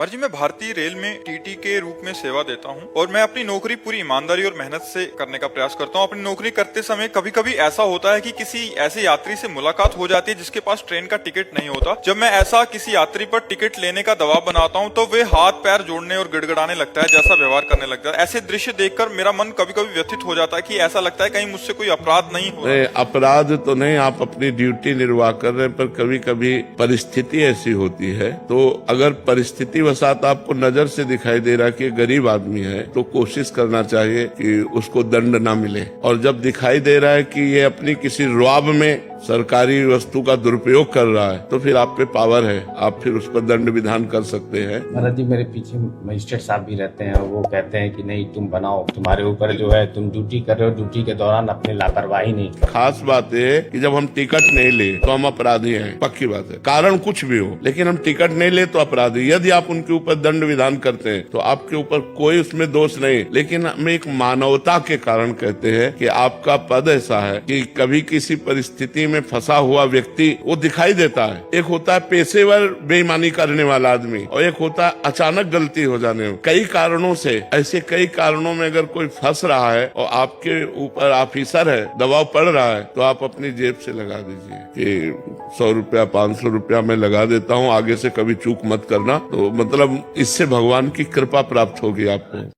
और जी, मैं भारतीय रेल में टीटी के रूप में सेवा देता हूं और मैं अपनी नौकरी पूरी ईमानदारी और मेहनत से करने का प्रयास करता हूं। अपनी नौकरी करते समय कभी कभी ऐसा होता है कि किसी ऐसे यात्री से मुलाकात हो जाती है जिसके पास ट्रेन का टिकट नहीं होता। जब मैं ऐसा किसी यात्री पर टिकट लेने का दबाव बनाता हूं तो वे हाथ पैर जोड़ने और गिड़गिड़ाने लगता है, जैसा व्यवहार करने लगता है। ऐसे दृश्य देखकर मेरा मन कभी कभी व्यथित हो जाता है कि ऐसा लगता है कहीं मुझसे कोई अपराध नहीं हो रहा। अपराध तो नहीं, आप अपनी ड्यूटी निर्वाह कर रहे हैं, पर कभी कभी परिस्थिति ऐसी होती है। तो अगर परिस्थिति वसात आपको नजर से दिखाई दे रहा कि गरीब आदमी है तो कोशिश करना चाहिए कि उसको दंड ना मिले। और जब दिखाई दे रहा है कि ये अपनी किसी रुआब में सरकारी वस्तु का दुरुपयोग कर रहा है तो फिर आप पे पावर है, आप फिर उस पर दंड विधान कर सकते हैं। महाराज जी, मेरे पीछे मजिस्ट्रेट साहब भी रहते हैं, वो कहते हैं कि नहीं तुम बनाओ, तुम्हारे ऊपर जो है तुम ड्यूटी कर रहे हो, ड्यूटी के दौरान अपनी लापरवाही नहीं कर। खास बात है कि जब हम टिकट नहीं ले तो हम अपराधी हैं, पक्की बात है, कारण कुछ भी हो, लेकिन हम टिकट नहीं ले तो अपराधी। यदि आप उनके ऊपर दंड विधान करते हैं तो आपके ऊपर कोई उसमें दोष नहीं, लेकिन हम एक मानवता के कारण कहते हैं कि आपका पद ऐसा है कि कभी किसी परिस्थिति में फंसा हुआ व्यक्ति वो दिखाई देता है। एक होता है पेशेवर बेईमानी करने वाला आदमी और एक होता है अचानक गलती हो जाने में। कई कारणों से, ऐसे कई कारणों में अगर कोई फंस रहा है और आपके ऊपर ऑफिसर है, दबाव पड़ रहा है, तो आप अपनी जेब से लगा दीजिए कि 100 रुपया 500 रुपया मैं लगा देता हूँ, आगे से कभी चूक मत करना। तो मतलब इससे भगवान की कृपा प्राप्त होगी आपको।